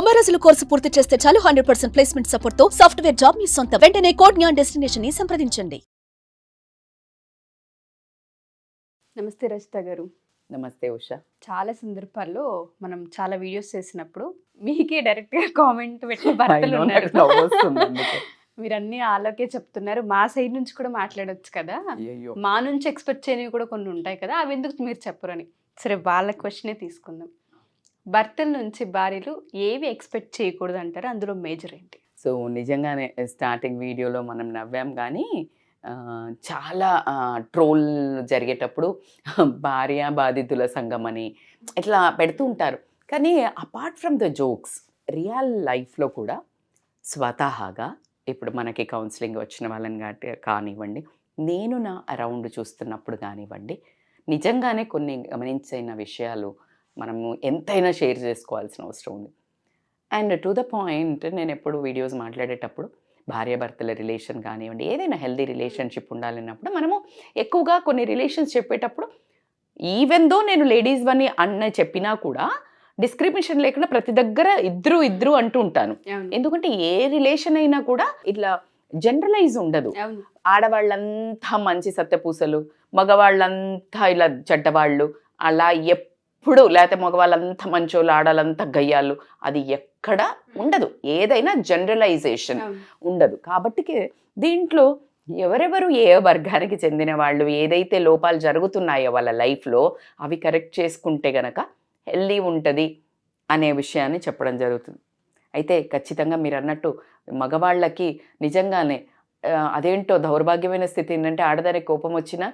90 రోజుల కోర్సు పూర్తి చేస్తే చాలు 100% ప్లేస్మెంట్ సపోర్ట్ తో సాఫ్ట్వేర్ జాబ్ మీ సొంతం. వెంటనే కోడ్ జ్ఞాన్ డెస్టినేషన్ ని సంప్రదించండి. నమస్తే రజిత గారు. నమస్తే ఉషా. చాలా సందర్భాల్లో మనం చాలా వీడియోస్ చేసినప్పుడు మీకే డైరెక్ట్గా కామెంట్ పెట్టిన భర్తలు ఉన్నారు. మీరు అన్ని ఆలోకే చెప్తున్నారు, మా సైడ్ నుంచి కూడా మాట్లాడొచ్చు కదా, మా నుంచి ఎక్స్పెక్ట్ చేయనివి కూడా కొన్ని ఉంటాయి కదా, అవి ఎందుకు మీరు చెప్పరని. సరే, వాళ్ళ క్వశ్చనే తీసుకుందాం. భర్తల నుంచి భార్యలు ఏవి ఎక్స్పెక్ట్ చేయకూడదు అంటారు, అందులో మేజర్ ఏంటి? సో నిజంగానే స్టార్టింగ్ వీడియోలో మనం నవ్వాం, కానీ చాలా ట్రోల్ జరిగేటప్పుడు భార్య బాధితుల సంఘం అని ఇట్లా పెడుతూ ఉంటారు. కానీ apart from the jokes, real లైఫ్లో కూడా స్వతహాగా ఇప్పుడు మనకి కౌన్సిలింగ్ వచ్చిన వాళ్ళని కానివ్వండి, నేను నా అరౌండ్ చూస్తున్నప్పుడు కానివ్వండి, నిజంగానే కొన్ని గమనించిన విషయాలు మనము ఎంతైనా షేర్ చేసుకోవాల్సిన అవసరం ఉంది. అండ్ టు ద పాయింట్, నేను ఎప్పుడు వీడియోస్ మాట్లాడేటప్పుడు భార్యాభర్తల రిలేషన్ కానివ్వండి, ఏదైనా హెల్దీ రిలేషన్షిప్ ఉండాలన్నప్పుడు మనము ఎక్కువగా కొన్ని రిలేషన్స్ చెప్పేటప్పుడు, ఈవెన్ దో నేను లేడీస్ అని అన్న చెప్పినా కూడా డిస్క్రిమినేషన్ లేకుండా ప్రతి దగ్గర ఇద్దరు అంటూ ఉంటాను. ఎందుకంటే ఏ రిలేషన్ అయినా కూడా ఇట్లా జనరలైజ్ ఉండదు. ఆడవాళ్ళంతా మంచి సత్యపూసలు, మగవాళ్ళంతా ఇలా చెడ్డవాళ్ళు, అలా ఎప్పుడు, లేకపోతే మగవాళ్ళంతా మంచోళ్ళు, ఆడాలంతా గయ్యాలు, అది ఎక్కడ ఉండదు. ఏదైనా జనరలైజేషన్ ఉండదు. కాబట్టి దీంట్లో ఎవరెవరు ఏ వర్గానికి చెందిన వాళ్ళు ఏదైతే లోపాలు జరుగుతున్నాయో వాళ్ళ లైఫ్లో అవి కరెక్ట్ చేసుకుంటే గనక హెల్దీ ఉంటుంది అనే విషయాన్ని చెప్పడం జరుగుతుంది. అయితే ఖచ్చితంగా మీరు అన్నట్టు మగవాళ్ళకి నిజంగానే అదేంటో దౌర్భాగ్యమైన స్థితి ఏంటంటే, ఆడదానికి కోపం వచ్చినా,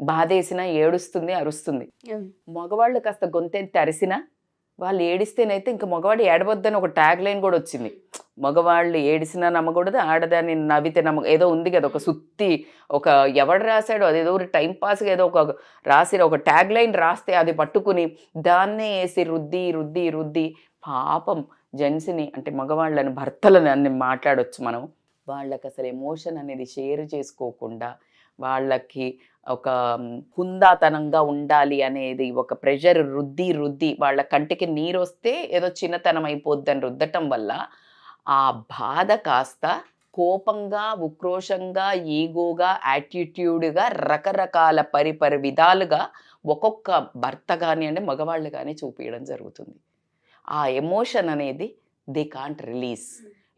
బాధేసినా, ఏడుస్తుంది, అరుస్తుంది. మగవాళ్ళు కాస్త గొంతెత్తి అరిసినా, వాళ్ళు ఏడిస్తేనైతే ఇంకా మగవాడు ఏడవద్దని ఒక ట్యాగ్ లైన్ కూడా వచ్చింది. మగవాళ్ళు ఏడిసినా నమ్మకూడదు, ఆడదాన్ని నవ్వితే ఏదో ఉంది కదా, ఒక సుత్తి, ఒక ఎవడు రాశాడో అదేదో టైం పాస్గా ఏదో ఒక రాసి ఒక ట్యాగ్ లైన్ రాస్తే అది పట్టుకుని దాన్నే వేసి రుద్ది రుద్ది రుద్ది పాపం జెంట్స్ని, అంటే మగవాళ్ళని, భర్తలని అన్ని మాట్లాడొచ్చు మనం. వాళ్ళకి అసలు ఎమోషన్ అనేది షేర్ చేసుకోకుండా, వాళ్ళకి ఒక హుందాతనంగా ఉండాలి అనేది ఒక ప్రెషర్ రుద్ది రుద్ది వాళ్ళ కంటికి నీరు వస్తే ఏదో చిన్నతనం అయిపోద్దని రుద్దటం వల్ల ఆ బాధ కాస్త కోపంగా, ఉక్రోషంగా, ఈగోగా, యాటిట్యూడ్గా, రకరకాల పరిపరి విధాలుగా ఒక్కొక్క భర్త కానివ్వండి, మగవాళ్ళు కానీ చూపించడం జరుగుతుంది. ఆ ఎమోషన్ అనేది దే కాంట్ రిలీజ్.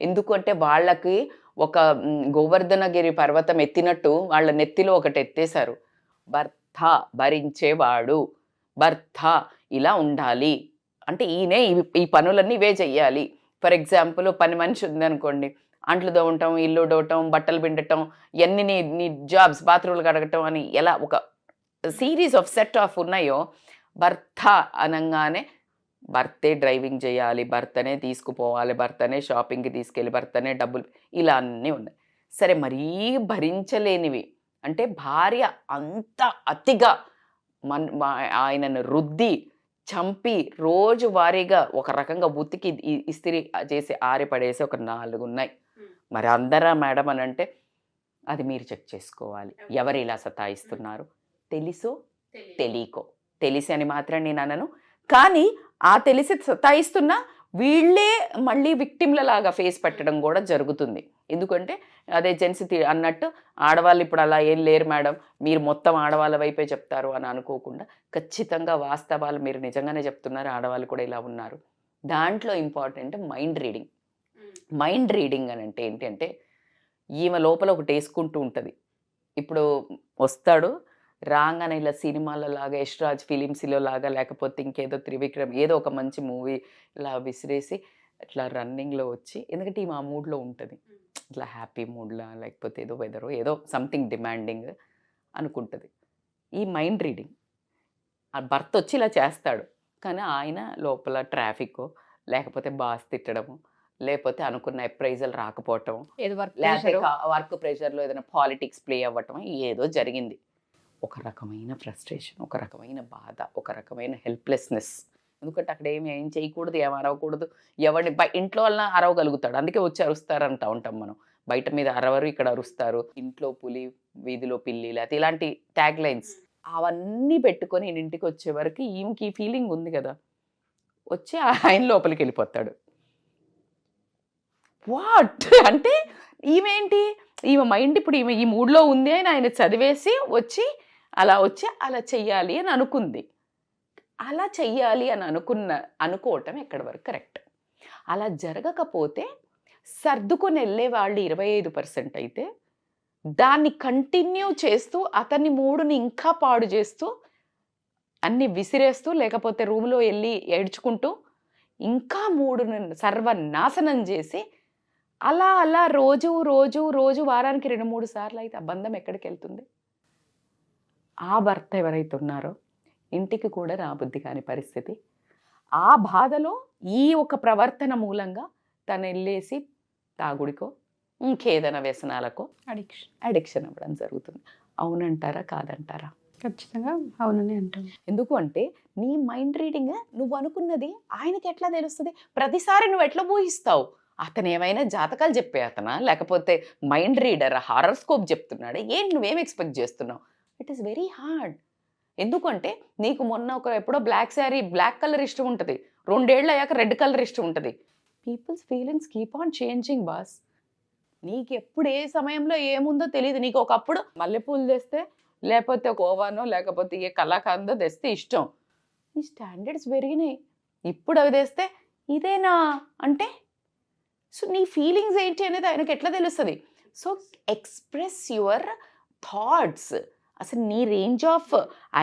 ఎందుకంటే వాళ్ళకి ఒక గోవర్ధనగిరి పర్వతం ఎత్తినట్టు వాళ్ళ నెత్తిలో ఒకటి ఎత్తేశారు. భర్త భరించేవాడు, భర్త ఇలా ఉండాలి, అంటే ఈయనే ఈ పనులన్నీ ఇవే చెయ్యాలి. ఫర్ ఎగ్జాంపుల్, పని మనిషి ఉందనుకోండి, అంట్లు దోవటం, ఇల్లు డోవటం, బట్టలు పిండటం, ఇవన్నీ నీ జాబ్స్, బాత్రూమ్లు కడగటం అని ఎలా ఒక సిరీస్ ఆఫ్ సెట్ ఆఫ్ ఉన్నాయో, భర్త అనగానే భర్తే డ్రైవింగ్ చేయాలి, భర్తనే తీసుకుపోవాలి, భర్తనే షాపింగ్కి తీసుకెళ్ళి, భర్తనే డబ్బులు, ఇలా అన్నీ ఉన్నాయి. సరే, మరీ భరించలేనివి అంటే భార్య అంత అతిగా ఆయనను రుద్ది చంపి రోజువారీగా ఒక రకంగా ఉతికి ఇస్త్రీ చేసి ఆరిపడేసి ఒక 4 ఉన్నాయి. మరి అందరా మేడం అని అంటే అది మీరు చెక్ చేసుకోవాలి. ఎవరు ఇలా సతాయిస్తున్నారు, తెలుసో తెలియకో. తెలిసి అని మాత్రం నేను అనను, కానీ ఆ తెలిసి సతాయిస్తున్నా వీళ్ళే మళ్ళీ విక్టిమ్లలాగా ఫేస్ పెట్టడం కూడా జరుగుతుంది. ఎందుకంటే అదే జెంట్స్ అన్నట్టు ఆడవాళ్ళు ఇప్పుడు అలా ఏం లేరు మేడం, మీరు మొత్తం ఆడవాళ్ళ వైపే చెప్తారు అని అనుకోకుండా ఖచ్చితంగా వాస్తవాలు మీరు నిజంగానే చెప్తున్నారు, ఆడవాళ్ళు కూడా ఇలా ఉన్నారు. దాంట్లో important mind reading. Mind reading అని అంటే ఏంటి అంటే, ఈమె లోపల ఒకటి వేసుకుంటూ ఉంటుంది. ఇప్పుడు వస్తాడు రాగానే ఇలా సినిమాల లాగా, యశ్రాజ్ ఫిలిమ్స్లో లాగా, లేకపోతే ఇంకేదో త్రివిక్రమ్ ఏదో ఒక మంచి మూవీ ఇలా విసిరేసి ఇట్లా రన్నింగ్లో వచ్చి, ఎందుకంటే ఈమె ఆ మూడ్లో ఉంటుంది, ఇట్లా హ్యాపీ మూడ్లా, లేకపోతే ఏదో వెదరో ఏదో సంథింగ్ డిమాండింగ్ అనుకుంటుంది. ఈ మైండ్ రీడింగ్, ఆ భర్త వచ్చి ఇలా చేస్తాడు, కానీ ఆయన లోపల ట్రాఫిక్, లేకపోతే బాస్ తిట్టడము, లేకపోతే అనుకున్న అప్రైజల్ రాకపోవటం, లేకపోతే వర్క్ ప్రెషర్లో ఏదైనా పాలిటిక్స్ ప్లే అవ్వటం, ఏదో జరిగింది. ఒక రకమైన ఫ్రస్ట్రేషన్, ఒక రకమైన బాధ, ఒక రకమైన హెల్ప్లెస్నెస్. ఎందుకంటే అక్కడ ఏం చేయకూడదు, ఏం అరవకూడదు, ఎవరిని ఇంట్లో వల్ల అరవగలుగుతాడు, అందుకే వచ్చి అరుస్తారు అంటూ ఉంటాం మనం. బయట మీద అరవరు, ఇక్కడ అరుస్తారు, ఇంట్లో పులి వీధిలో పిల్లి, లేకపోతే ఇలాంటి ట్యాగ్ లైన్స్ అవన్నీ పెట్టుకొని ఇంటికి వచ్చే వరకు ఈమెకి ఫీలింగ్ ఉంది కదా, వచ్చి ఆయన లోపలికి వెళ్ళిపోతాడు. వాట్ అంటే ఈమె మైండ్ ఇప్పుడు ఈమె ఈ మూడ్లో ఉంది అని ఆయన చదివేసి అలా చెయ్యాలి అని అనుకుంది. అలా చెయ్యాలి అని అనుకోవటం ఎక్కడి వరకు కరెక్ట్? అలా జరగకపోతే సర్దుకొని వెళ్ళే వాళ్ళు 25% అయితే దాన్ని కంటిన్యూ చేస్తూ అతని మూడుని ఇంకా పాడు చేస్తూ అన్ని విసిరేస్తూ లేకపోతే రూమ్లో వెళ్ళి ఏడ్చుకుంటూ ఇంకా మూడుని సర్వనాశనం చేసి అలా రోజు వారానికి 2-3 సార్లు అయితే ఆ బంధం ఎక్కడికి వెళ్తుంది? ఆ భర్త ఎవరైతే ఉన్నారో ఇంటికి కూడా రాబుద్ది కాని పరిస్థితి. ఆ బాధలో ఈ ఒక ప్రవర్తన మూలంగా తను వెళ్ళేసి తాగుడికో ఇంకేదైనా వ్యసనాలకో అడిక్షన్ అవ్వడం జరుగుతుంది. అవునంటారా కాదంటారా? ఖచ్చితంగా అవునని అంటాను. ఎందుకు అంటే నీ మైండ్ రీడింగ్ నువ్వు అనుకున్నది ఆయనకి ఎట్లా తెలుస్తుంది? ప్రతిసారి నువ్వు ఎట్లా ఊహిస్తావు? అతను ఏమైనా జాతకాలు చెప్పే అతనా, లేకపోతే మైండ్ రీడర్ హారస్కోప్ చెప్తున్నాడు? నువ్వేం ఎక్స్పెక్ట్ చేస్తున్నావు? It is very hard. ఎందుకంటే నీకు మొన్న ఎప్పుడో బ్లాక్ కలర్ ఇష్టం ఉంటుంది, 2 ఏళ్ళు అయ్యాక రెడ్ కలర్ ఇష్టం ఉంటుంది. Peoples feelings keep on changing boss. నీకు ఎప్పుడు ఏ సమయంలో ఏముందో తెలియదు. నీకు ఒకప్పుడు మల్లెపూలు తెస్తే లేకపోతే ఒక ఓవానో లేకపోతే ఏ కళాకాందో తెస్తే ఇష్టం. నీ స్టాండర్డ్స్ పెరిగినాయి. ఇప్పుడు అవి తెస్తే ఇదేనా అంటే సో నీ ఫీలింగ్స్ ఏంటి అనేది ఆయనకు ఎట్లా తెలుస్తుంది? So express your thoughts. అసలు నీ రేంజ్ ఆఫ్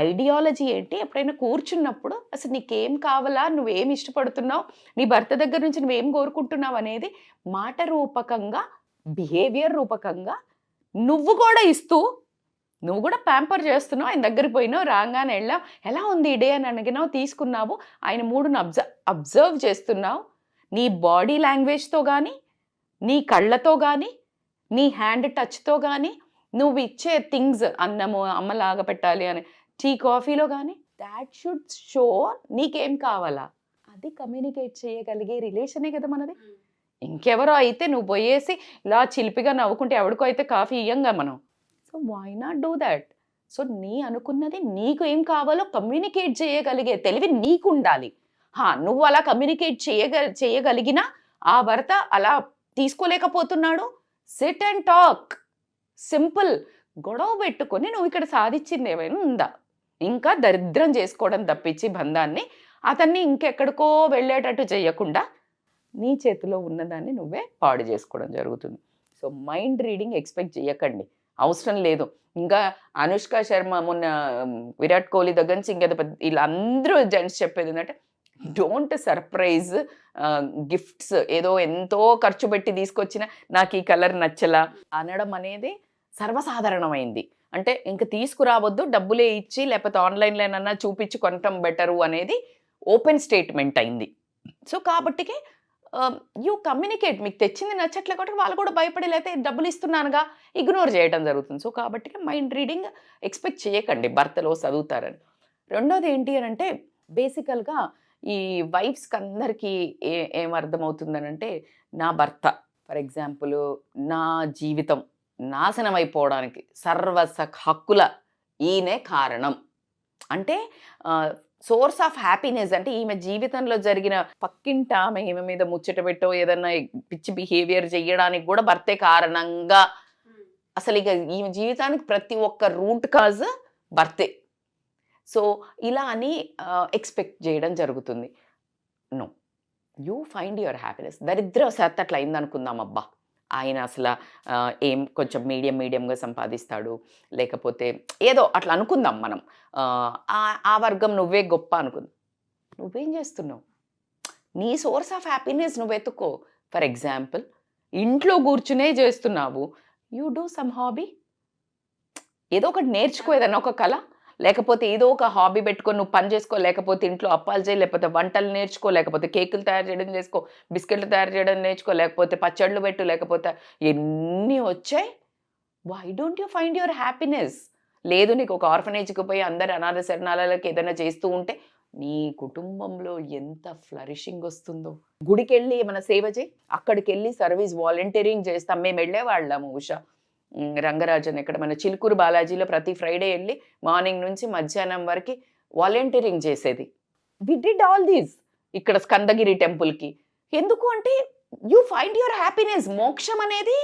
ఐడియాలజీ ఏంటి? ఎప్పుడైనా కూర్చున్నప్పుడు అసలు నీకేం కావాలా, నువ్వేం ఇష్టపడుతున్నావు, నీ భర్త దగ్గర నుంచి నువ్వేం కోరుకుంటున్నావు అనేది మాట రూపకంగా, బిహేవియర్ రూపకంగా నువ్వు కూడా ఇస్తూ, నువ్వు కూడా ప్యాంపర్ చేస్తున్నావు. ఆయన దగ్గరికి పోయినావు, రాగానే వెళ్ళావు, ఎలా ఉంది ఈ డే అని అడిగినావు, తీసుకున్నావు, ఆయన మూడును అబ్జర్వ్ చేస్తున్నావు. నీ బాడీ లాంగ్వేజ్తో కానీ, నీ కళ్ళతో కానీ, నీ హ్యాండ్ టచ్తో కానీ, నువ్వు ఇచ్చే థింగ్స్, అన్నము అమ్మలాగా పెట్టాలి అని టీ కాఫీలో కానీ, దాట్ షుడ్ షో నీకేం కావాలా. అది కమ్యూనికేట్ చేయగలిగే రిలేషనే కదా మనది. ఇంకెవరో అయితే నువ్వు పోయేసి ఇలా చిలిపిగా నవ్వుకుంటే ఎవరికో అయితే కాఫీ ఇయ్యంగా మనం. So why not do that? So నీ అనుకున్నది నీకు ఏం కావాలో కమ్యూనికేట్ చేయగలిగే తెలివి నీకు ఉండాలి. నువ్వు అలా కమ్యూనికేట్ చేయగలిగినా ఆ భర్త అలా తీసుకోలేకపోతున్నాడు. Sit and talk, simple. గొడవ పెట్టుకొని నువ్వు ఇక్కడ సాధించింది ఏమైనా ఉందా? ఇంకా దరిద్రం చేసుకోవడం తప్పించి బంధాన్ని అతన్ని ఇంకెక్కడికో వెళ్ళేటట్టు చేయకుండా నీ చేతిలో ఉన్నదాన్ని నువ్వే పాడు చేసుకోవడం జరుగుతుంది. సో మైండ్ రీడింగ్ ఎక్స్పెక్ట్ చేయకండి, అవసరం లేదు. ఇంకా అనుష్క శర్మ, మొన్న విరాట్ కోహ్లీ దగ్గర నుంచి ఇంకా వీళ్ళందరూ జెంట్స్ చెప్పేది ఏంటంటే డోంట్ సర్ప్రైజ్ గిఫ్ట్స్. ఏదో ఎంతో ఖర్చు పెట్టి తీసుకొచ్చిన నాకు ఈ కలర్ నచ్చలా అనడం అనేది సర్వసాధారణమైంది. అంటే ఇంక తీసుకురావద్దు, డబ్బులే ఇచ్చి లేకపోతే ఆన్లైన్లోనన్నా చూపించి కొనటం బెటరు అనేది ఓపెన్ స్టేట్మెంట్ అయింది. సో కాబట్టికి యూ కమ్యూనికేట్. మీకు తెచ్చింది నచ్చట్లే కాబట్టి వాళ్ళు కూడా భయపడి లేకపోతే డబ్బులు ఇస్తున్నానుగా ఇగ్నోర్ చేయడం జరుగుతుంది. సో కాబట్టి మైండ్ రీడింగ్ ఎక్స్పెక్ట్ చేయకండి భర్తలో చదువుతారని. రెండోది ఏంటి అని అంటే బేసికల్గా ఈ వైఫ్స్కి అందరికీ ఏమర్థమవుతుందని అంటే, నా భర్త ఫర్ ఎగ్జాంపుల్ నా జీవితం నాశనం అయిపోవడానికి హక్కుల ఈయనే కారణం అంటే సోర్స్ ఆఫ్ హ్యాపీనెస్ అంటే ఈమె జీవితంలో జరిగిన పక్కింట ఈమె మీద ముచ్చట పెట్టో ఏదన్నా పిచ్చి బిహేవియర్ చేయడానికి కూడా భర్తే కారణంగా, అసలు ఇక ఈమె జీవితానికి ప్రతి ఒక్క రూట్ కాజ్ భర్తే. సో ఇలా అని ఎక్స్పెక్ట్ చేయడం జరుగుతుంది. No, you find your happiness. దరిద్రవశాత్తు అట్లా అయిందనుకుందాం, అబ్బా ఆయన అసలు కొంచెం మీడియంగా సంపాదిస్తాడు, లేకపోతే ఏదో అట్లా అనుకుందాం మనం, ఆ వర్గం నువ్వే గొప్ప అనుకుందాం. నువ్వేం చేస్తున్నావు? నీ సోర్స్ ఆఫ్ హ్యాపీనెస్ నువ్వు వెతుక్కో. ఫర్ ఎగ్జాంపుల్ ఇంట్లో కూర్చునే చేస్తున్నావు, యూ డూ సమ్ హాబీ, ఏదో ఒకటి నేర్చుకో, ఏదన్నా ఒక కళ, లేకపోతే ఏదో ఒక హాబీ పెట్టుకొని నువ్వు పని చేసుకో, లేకపోతే ఇంట్లో అప్పాలు చేయి, లేకపోతే వంటలు నేర్చుకో, లేకపోతే కేకులు తయారు చేయడం చేసుకో, బిస్కెట్లు తయారు చేయడం నేర్చుకో, లేకపోతే పచ్చళ్ళు పెట్టు, లేకపోతే ఎన్ని వచ్చాయి. Why don't you find your happiness? లేదు నీకు ఒక ఆర్ఫనేజ్కి పోయి అందరు అనాథ శరణాలకి ఏదైనా చేస్తూ ఉంటే నీ కుటుంబంలో ఎంత ఫ్లరిషింగ్ వస్తుందో. గుడికి వెళ్ళి ఏమైనా సేవ చేయి, అక్కడికి వెళ్ళి సర్వీస్ వాలంటీరింగ్ చేస్తాం. మేము వెళ్ళేవాళ్ళము ఉషా రంగరాజన్ ఇక్కడ మన చిలుకూరు బాలాజీలో ప్రతి ఫ్రైడే వెళ్ళి మార్నింగ్ నుంచి మధ్యాహ్నం వరకు వాలంటీరింగ్ చేసేది. వి డిడ్ ఆల్ దీస్ ఇక్కడ స్కందగిరి టెంపుల్కి. ఎందుకు అంటే యూ ఫైండ్ యువర్ హ్యాపీనెస్. మోక్షం అనేది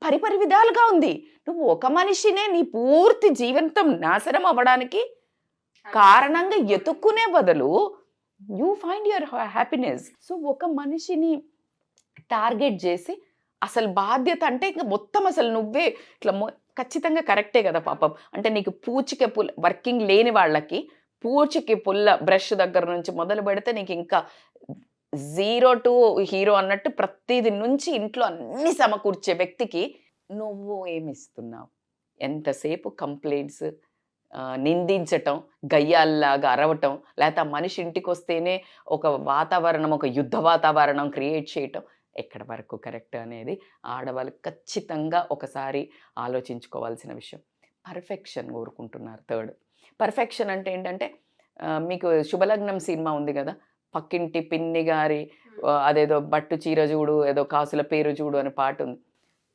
పరిపరి విధాలుగా ఉంది. నువ్వు ఒక మనిషినే నీ పూర్తి జీవితం నాశనం అవ్వడానికి కారణంగా ఎతుక్కునే బదులు you find your happiness. So ఒక మనిషిని టార్గెట్ చేసి అసలు బాధ్యత అంటే ఇంకా మొత్తం అసలు నువ్వే ఇట్లా ఖచ్చితంగా కరెక్టే కదా పాపం. అంటే నీకు పూచిక పుల్ల వర్కింగ్ లేని వాళ్ళకి పూచికి పుల్ల బ్రష్ దగ్గర నుంచి మొదలు పెడితే నీకు ఇంకా 0 to హీరో అన్నట్టు ప్రతిది నుంచి ఇంట్లో అన్ని సమకూర్చే వ్యక్తికి నువ్వు ఏమిస్తున్నావు? ఎంతసేపు కంప్లైంట్స్, నిందించటం, గయ్యాల్లాగా అరవటం, లేకపోతే ఆ మనిషి ఇంటికి వస్తేనే ఒక వాతావరణం, ఒక యుద్ధ వాతావరణం క్రియేట్ చేయటం ఎక్కడి వరకు కరెక్ట్ అనేది ఆడవాళ్ళు ఖచ్చితంగా ఒకసారి ఆలోచించుకోవాల్సిన విషయం. పర్ఫెక్షన్ కోరుకుంటున్నారు. థర్డ్ పర్ఫెక్షన్ అంటే ఏంటంటే మీకు శుభలగ్నం సినిమా ఉంది కదా, పక్కింటి పిన్ని గారి అదేదో బట్టు చీర చూడు, ఏదో కాసుల పేరు చూడు అనే పాట ఉంది.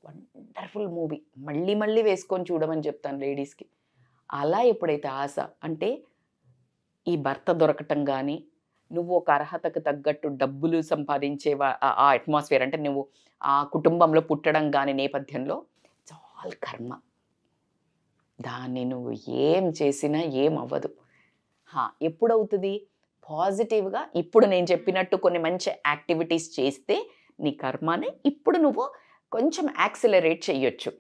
Wonderful movie. మళ్ళీ మళ్ళీ వేసుకొని చూడమని చెప్తాను లేడీస్కి. అలా ఎప్పుడైతే ఆశ అంటే ఈ భర్త దొరకటం కానీ, నువ్వు ఒక అర్హతకు తగ్గట్టు డబ్బులు సంపాదించే ఆ అట్మాస్ఫియర్ అంటే నువ్వు ఆ కుటుంబంలో పుట్టడం కానీ నేపథ్యంలో చాలా కర్మ. దాన్ని నువ్వు ఏం చేసినా ఏం అవ్వదు. ఎప్పుడవుతుంది? పాజిటివ్గా ఇప్పుడు నేను చెప్పినట్టు కొన్ని మంచి యాక్టివిటీస్ చేస్తే నీ కర్మని ఇప్పుడు నువ్వు కొంచెం యాక్సిలరేట్ చెయ్యొచ్చు.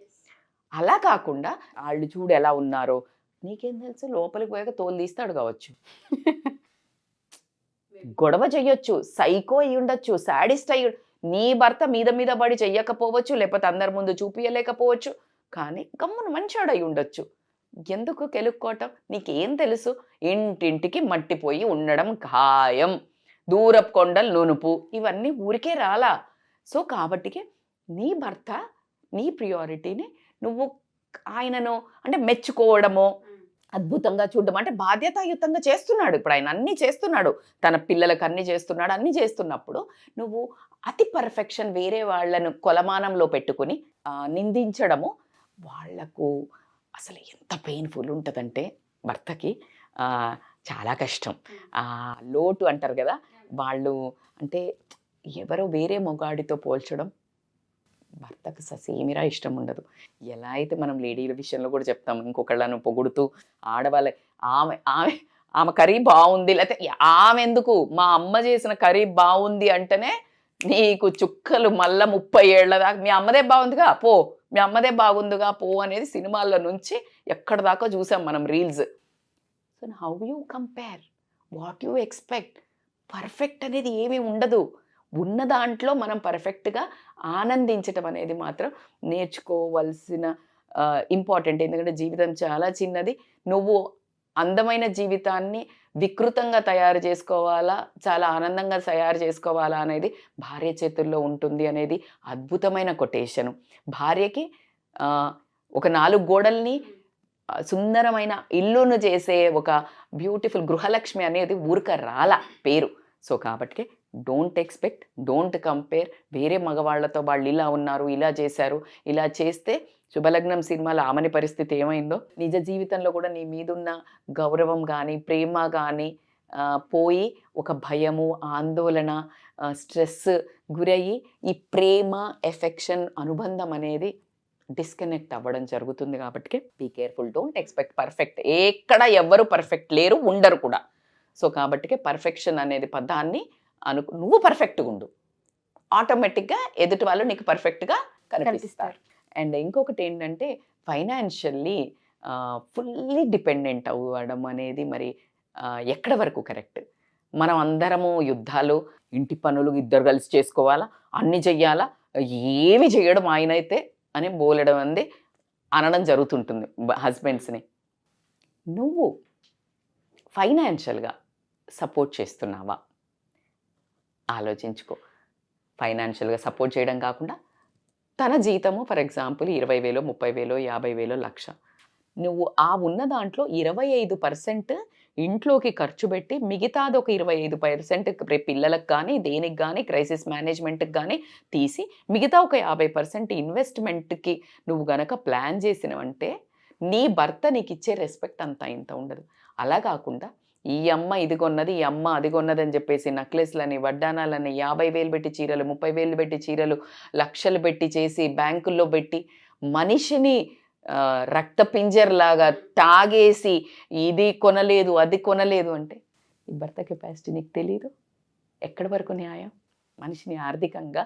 అలా కాకుండా వాళ్ళు చూడు ఎలా ఉన్నారో, నీకేం తెలుసు, లోపలికి పోయాక తోలు తీస్తాడు కావచ్చు, గొడవ చెయ్యొచ్చు, సైకో అయి ఉండొచ్చు, సాడిస్ట్ అయ్యి, నీ భర్త మీద మీద పడి చెయ్యకపోవచ్చు, లేకపోతే అందరి ముందు చూపించలేకపోవచ్చు, కానీ గమ్మున మంచోడు అయి ఉండొచ్చు. ఎందుకు కెలుక్కోవటం? నీకేం తెలుసు? ఇంటింటికి మట్టిపోయి ఉండడం ఖాయం, దూరపు కొండలు నునుపు, ఇవన్నీ ఊరికే రాలా. సో కాబట్టికి నీ భర్త నీ ప్రియారిటీని నువ్వు ఆయనను అంటే మెచ్చుకోవడమో, అద్భుతంగా చూడడం అంటే బాధ్యతాయుతంగా చేస్తున్నాడు. ఇప్పుడు ఆయన అన్నీ చేస్తున్నాడు, తన పిల్లలకు అన్నీ చేస్తున్నాడు. అన్నీ చేస్తున్నప్పుడు నువ్వు అతి పర్ఫెక్షన్ వేరే వాళ్ళను కొలమానంలో పెట్టుకుని నిందించడము వాళ్లకు అసలు ఎంత పెయిన్ఫుల్ ఉంటుందంటే భర్తకి చాలా కష్టం. లోటు అంటారు కదా, వాళ్ళు అంటే ఎవరో వేరే మొగాడితో పోల్చడం భర్తకు ససేమిరా ఇష్టం ఉండదు. ఎలా అయితే మనం లేడీల విషయంలో కూడా చెప్తాం, ఇంకొకళ్ళను పొగుడుతూ ఆడవాళ్ళ ఆమె ఆమె ఆమె కర్రీ బాగుంది, లేకపోతే ఆమె ఎందుకు మా అమ్మ చేసిన కర్రీ బాగుంది అంటేనే నీకు చుక్కలు మళ్ళా 30 ఏళ్ల దాకా మీ అమ్మదే బాగుందిగా పో, మీ అమ్మదే బాగుందిగా పో అనేది సినిమాల్లో నుంచి ఎక్కడ దాకా చూసాం మనం reels. So how you compare, what you expect? Perfect అనేది ఏమీ ఉండదు. ఉన్న దాంట్లో మనం పర్ఫెక్ట్గా ఆనందించటం అనేది మాత్రం నేర్చుకోవాల్సిన ఇంపార్టెంట్. ఎందుకంటే జీవితం చాలా చిన్నది. నువ్వు అందమైన జీవితాన్ని వికృతంగా తయారు చేసుకోవాలా, చాలా ఆనందంగా తయారు చేసుకోవాలా అనేది భార్య చేతుల్లో ఉంటుంది అనేది అద్భుతమైన కొటేషను. భార్యకి ఒక 4 గోడల్ని సుందరమైన ఇల్లును చేసే ఒక బ్యూటిఫుల్ గృహలక్ష్మి అనేది ఊరిక రాల పేరు. సో కాబట్టి డోంట్ ఎక్స్పెక్ట్, డోంట్ కంపేర్. వేరే మగవాళ్లతో వాళ్ళు ఇలా ఉన్నారు, ఇలా చేశారు, ఇలా చేస్తే శుభలగ్నం సినిమాలో ఆమెని పరిస్థితి ఏమైందో నిజ జీవితంలో కూడా నీ మీదున్న గౌరవం కానీ ప్రేమ కానీ పోయి ఒక భయము, ఆందోళన, స్ట్రెస్ గురయ్యి ఈ ప్రేమ, ఎఫెక్షన్, అనుబంధం అనేది డిస్కనెక్ట్ అవ్వడం జరుగుతుంది. కాబట్టి be careful, don't expect perfect. ఎక్కడ ఎవ్వరు పర్ఫెక్ట్ లేరు, ఉండరు కూడా. సో కాబట్టి పర్ఫెక్షన్ అనేది పదాన్ని నువ్వు పర్ఫెక్ట్గా ఉండు, ఆటోమేటిక్గా ఎదుటి వాళ్ళు నీకు పర్ఫెక్ట్గా కనిపిస్తారు. అండ్ ఇంకొకటి ఏంటంటే ఫైనాన్షియల్లీ ఫుల్లీ డిపెండెంట్ అవ్వడం అనేది మరి ఎక్కడ వరకు కరెక్ట్? మనం అందరము యుద్ధాలు, ఇంటి పనులు ఇద్దరు కలిసి చేసుకోవాలా, అన్ని చెయ్యాలా, ఏమి చేయడం ఆయనైతే అని బోలడం అంది అనడం జరుగుతుంటుంది హస్బెండ్స్ని. నువ్వు ఫైనాన్షియల్గా సపోర్ట్ చేస్తున్నావా ఆలోచించుకో. ఫైనాన్షియల్గా సపోర్ట్ చేయడం కాకుండా తన జీతము ఫర్ ఎగ్జాంపుల్ 20,000, 30,000, 50,000, 1,00,000, నువ్వు ఆ ఉన్న దాంట్లో 25% ఇంట్లోకి ఖర్చు పెట్టి మిగతాది ఒక 25% రేపు పిల్లలకు కానీ దేనికి కానీ క్రైసిస్ మేనేజ్మెంట్కి కానీ తీసి మిగతా ఒక 50% ఇన్వెస్ట్మెంట్కి నువ్వు గనక ప్లాన్ చేసినవంటే నీ భర్త నీకు ఇచ్చే రెస్పెక్ట్ అంతా ఇంత ఉండదు. అలా కాకుండా ఈ అమ్మ ఇది కొన్నది, ఈ అమ్మ అది కొన్నది అని చెప్పేసి నక్లెస్లని, వడ్డానాలని, 50,000 పెట్టి చీరలు, 30,000 పెట్టి చీరలు, లక్షలు పెట్టి చేసి బ్యాంకుల్లో పెట్టి మనిషిని రక్త పింజర్లాగా తాగేసి ఇది కొనలేదు అది కొనలేదు అంటే ఈ భర్త కెపాసిటీ నీకు తెలీదు. ఎక్కడి వరకు న్యాయం? మనిషిని ఆర్థికంగా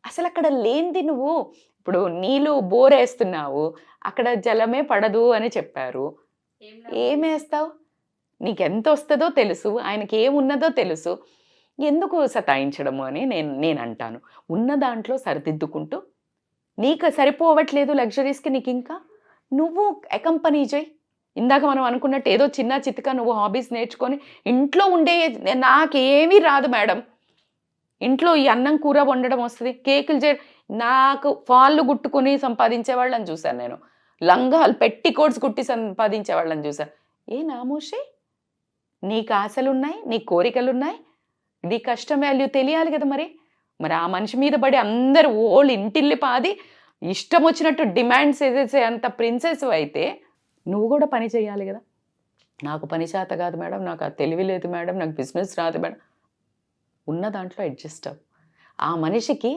అసలు అక్కడ లేనిది నువ్వు ఇప్పుడు నీళ్ళు బోరేస్తున్నావు, అక్కడ జలమే పడదు అని చెప్పారు. ఏమేస్తావు? నీకెంత వస్తుందో తెలుసు, ఆయనకి ఏమున్నదో తెలుసు, ఎందుకు సతాయించడము అని నేను అంటాను. ఉన్న దాంట్లో సరిదిద్దుకుంటూ నీకు సరిపోవట్లేదు లగ్జరీస్కి, నీకు ఇంకా నువ్వు అకంపెనీ చేయి. ఇందాక మనం అనుకున్నట్టు ఏదో చిన్న చితక నువ్వు హాబీస్ నేర్చుకొని ఇంట్లో ఉండే, నాకేమీ రాదు మేడం, ఇంట్లో ఈ అన్నం కూర వండడం వస్తుంది, కేకులు నాకు ఫాళ్ళు గుట్టుకుని సంపాదించే వాళ్ళని చూశాను నేను, లంగాలు పెట్టి కోట్స్ కుట్టి సంపాదించే వాళ్ళని చూశాను. ఏ నామోషి, నీకు ఆశలున్నాయి, నీ కోరికలున్నాయి, నీ కష్టం వాల్యూ తెలియాలి కదా. మరి ఆ మనిషి మీద పడి అందరు ఓళ్ళు ఇంటిల్లి పాది ఇష్టం వచ్చినట్టు డిమాండ్స్ వేసేసే అంత ప్రిన్సెస్ అయితే నువ్వు కూడా పని చేయాలి కదా. నాకు పని చేత కాదు మేడం, నాకు అది తెలివి లేదు మేడం, నాకు బిజినెస్ రాదు మేడం, ఉన్న దాంట్లో అడ్జస్ట్ అవ్వు. ఆ మనిషికి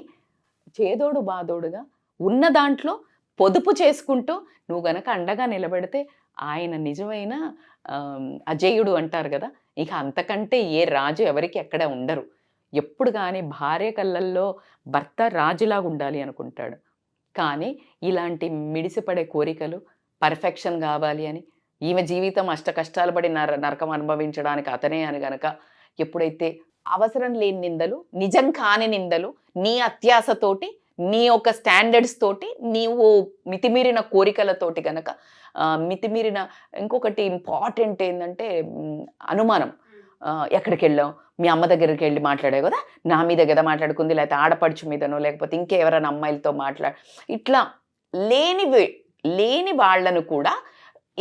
చేదోడు బాదోడుగా ఉన్న దాంట్లో పొదుపు చేసుకుంటూ నువ్వు గనక అండగా నిలబెడితే ఆయన నిజమైన అజేయుడు అంటారు కదా. ఇక అంతకంటే ఏ రాజు ఎవరికి ఎక్కడ ఉండరు. ఎప్పుడు కానీ భార్య కళ్ళల్లో భర్త రాజులాగా ఉండాలి అనుకుంటాడు. కానీ ఇలాంటి మిడిసిపడే కోరికలు, పర్ఫెక్షన్ కావాలి అని, ఈమె జీవితం అష్ట కష్టాలు పడి నరకం అనుభవించడానికి అతనే అని గనక ఎప్పుడైతే అవసరం లేని నిందలు, నిజం కాని నిందలు, నీ అత్యాసతోటి, నీ యొక్క స్టాండర్డ్స్ తోటి, నీవు మితిమీరిన కోరికలతోటి గనక మితిమీరిన ఇంకొకటి ఇంపార్టెంట్ ఏంటంటే అనుమానం. ఎక్కడికి వెళ్ళాం, మీ అమ్మ దగ్గరికి వెళ్ళి మాట్లాడావు కదా, నా మీద కదా మాట్లాడుకుంది, లేకపోతే ఆడపడుచు మీదనో లేకపోతే ఇంకెవరైనా అమ్మాయిలతో ఇట్లా లేని వాళ్ళను కూడా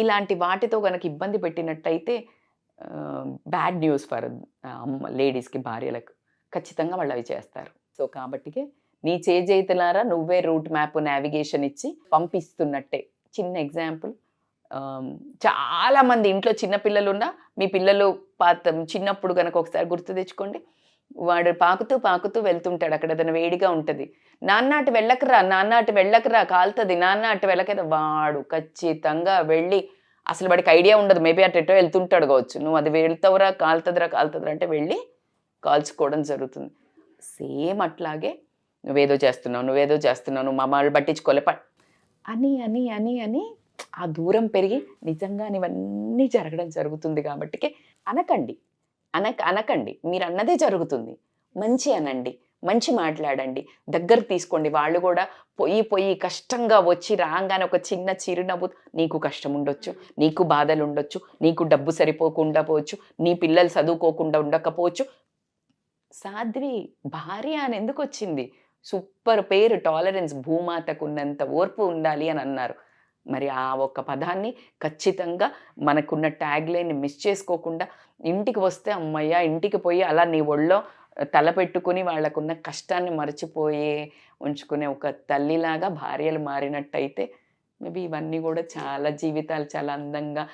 ఇలాంటి వాటితో కనుక ఇబ్బంది పెట్టినట్టయితే బ్యాడ్ న్యూస్ ఫర్ లేడీస్కి, భార్యలకు ఖచ్చితంగా వాళ్ళు అవి చేస్తారు. సో కాబట్టికే నీ చేతులారా నువ్వే రూట్ మ్యాప్ నావిగేషన్ ఇచ్చి పంపిస్తున్నట్టే. చిన్న ఎగ్జాంపుల్, చాలామంది ఇంట్లో చిన్నపిల్లలు ఉన్నా, మీ పిల్లలు చిన్నప్పుడు కనుక ఒకసారి గుర్తు తెచ్చుకోండి, వాడు పాకుతూ వెళ్తుంటాడు, అక్కడ ఏదైనా వేడిగా ఉంటుంది, నాన్న అటు వెళ్ళకరా కాలుతుంది, నాన్న అటు వెళ్ళకదా, వాడు ఖచ్చితంగా వెళ్ళి, అసలు వాడికి ఐడియా ఉండదు, మేబీ అటు ఎటో వెళ్తుంటాడు కావచ్చు, నువ్వు అది వెళ్తావురా కాలుతుందిరా అంటే వెళ్ళి కాల్చుకోవడం జరుగుతుంది. సేమ్ అట్లాగే నువ్వేదో చేస్తున్నావు, నువ్వు మా వాళ్ళు పట్టించుకోలే అని ఆ దూరం పెరిగి నిజంగా ఇవన్నీ జరగడం జరుగుతుంది. కాబట్టి అనకండి, మీరు అన్నదే జరుగుతుంది. మంచి అనండి, మంచి మాట్లాడండి, దగ్గర తీసుకోండి. వాళ్ళు కూడా పోయి కష్టంగా వచ్చి రాగానే ఒక చిన్న చిరునవ్వు, నీకు కష్టం ఉండొచ్చు, నీకు బాధలు ఉండొచ్చు, నీకు డబ్బు సరిపోకుండా పోవచ్చు, నీ పిల్లలు చదువుకోకుండా ఉండకపోవచ్చు. సాధ్వి భార్య అని ఎందుకు వచ్చింది? సూపర్ పేరు, టాలరెన్స్, భూమాతకు ఉన్నంత ఓర్పు ఉండాలి అని అన్నారు. మరి ఆ ఒక్క పదాన్ని ఖచ్చితంగా మనకున్న ట్యాగ్ లైన్ని మిస్ చేసుకోకుండా ఇంటికి వస్తే అమ్మయ్య, ఇంటికి పోయి అలా నీ ఒళ్ళో తల పెట్టుకుని వాళ్ళకున్న కష్టాన్ని మర్చిపోయి ఉంచుకునే ఒక తల్లిలాగా భార్యలు మారినట్టయితే మేబీ ఇవన్నీ కూడా చాలా జీవితాలు చాలా అందంగా,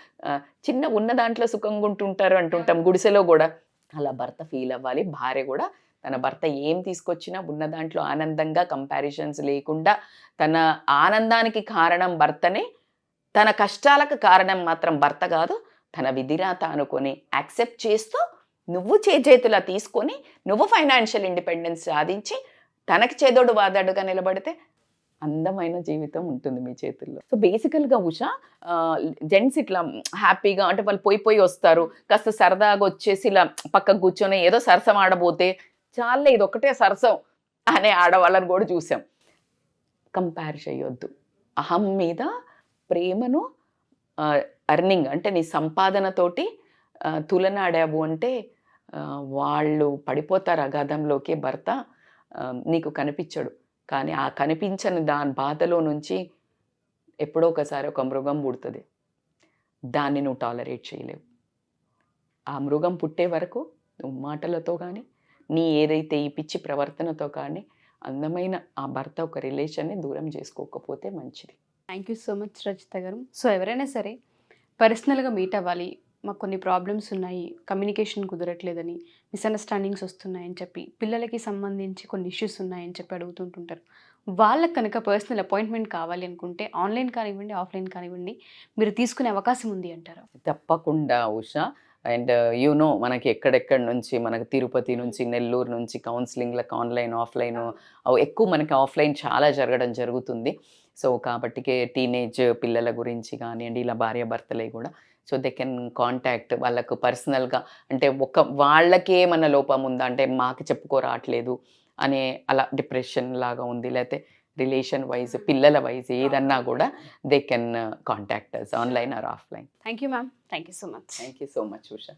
చిన్న ఉన్న దాంట్లో సుఖంగా ఉంటుంటారు అంటుంటాం, గుడిసెలో కూడా అలా భర్త ఫీల్ అవ్వాలి. భార్య కూడా తన భర్త ఏం తీసుకొచ్చినా ఉన్న దాంట్లో ఆనందంగా, కంపారిజన్స్ లేకుండా, తన ఆనందానికి కారణం భర్తనే, తన కష్టాలకు కారణం మాత్రం భర్త కాదు, తన విధిరాత అనుకొని యాక్సెప్ట్ చేస్తూ నువ్వు చేతులా తీసుకొని నువ్వు ఫైనాన్షియల్ ఇండిపెండెన్స్ సాధించి తనకి చేదోడు వాదాడుగా నిలబడితే అందమైన జీవితం ఉంటుంది మీ చేతుల్లో. సో బేసికల్గా ఉషా, జెంట్స్ ఇట్లా హ్యాపీగా అంటే వాళ్ళు పోయి వస్తారు, కాస్త సరదాగా వచ్చేసి ఇలా పక్కకు కూర్చొని ఏదో సరసం ఆడబోతే చాలే ఇది ఒకటే సరసం అనే ఆడవాళ్ళని కూడా చూసాం. కంపేర్ చేయొద్దు. అహం మీద ప్రేమను అర్నింగ్ అంటే నీ సంపాదనతోటి తులనాడావు అంటే వాళ్ళు పడిపోతారు అగాధంలోకి. భర్త నీకు కనిపించడు, కానీ ఆ కనిపించని దాని బాధలో నుంచి ఎప్పుడో ఒకసారి ఒక మృగం పుడుతుంది, దాన్ని నువ్వు టాలరేట్ చేయలేవు. ఆ మృగం పుట్టే వరకు నువ్వు మాటలతో కానీ నీ ఏదైతే ఈ పిచ్చి ప్రవర్తనతో కానీ అందమైన ఆ భర్త ఒక రిలేషన్ని దూరం చేసుకోకపోతే మంచిది. Thank you so much Rachitha గారు. సో ఎవరైనా సరే పర్సనల్గా మీట్ అవ్వాలి, మాకు కొన్ని ప్రాబ్లమ్స్ ఉన్నాయి, కమ్యూనికేషన్ కుదరట్లేదని, మిస్అండర్స్టాండింగ్స్ వస్తున్నాయని చెప్పి, పిల్లలకి సంబంధించి కొన్ని ఇష్యూస్ ఉన్నాయని చెప్పి అడుగుతుంటుంటారు. వాళ్ళకి కనుక పర్సనల్ అపాయింట్మెంట్ కావాలి అనుకుంటే ఆన్లైన్ కానివ్వండి, ఆఫ్లైన్ కానివ్వండి, మీరు తీసుకునే అవకాశం ఉంది అంటారా? తప్పకుండా ఉషా. అండ్ మనకి ఎక్కడెక్కడి నుంచి, మనకి తిరుపతి నుంచి, నెల్లూరు నుంచి కౌన్సిలింగ్లకు ఆన్లైన్, ఆఫ్లైన్, ఎక్కువ మనకి ఆఫ్లైన్ చాలా జరగడం జరుగుతుంది. సో కాబట్టి టీనేజ్ పిల్లల గురించి కానివ్వండి, ఇలా భార్యాభర్తలే కూడా, సో దే కెన్ కాంటాక్ట్ వాళ్ళకు పర్సనల్గా. అంటే వాళ్ళకే ఏమన్నా లోపం ఉందా అంటే మాకు చెప్పుకోరాట్లేదు అనే, అలా డిప్రెషన్ లాగా ఉంది, లేకపోతే రిలేషన్ వైజ్, పిల్లల వైజ్ ఏదన్నా కూడా they can contact us online or offline. Thank you ma'am. Thank you so much. Thank you so much Usha.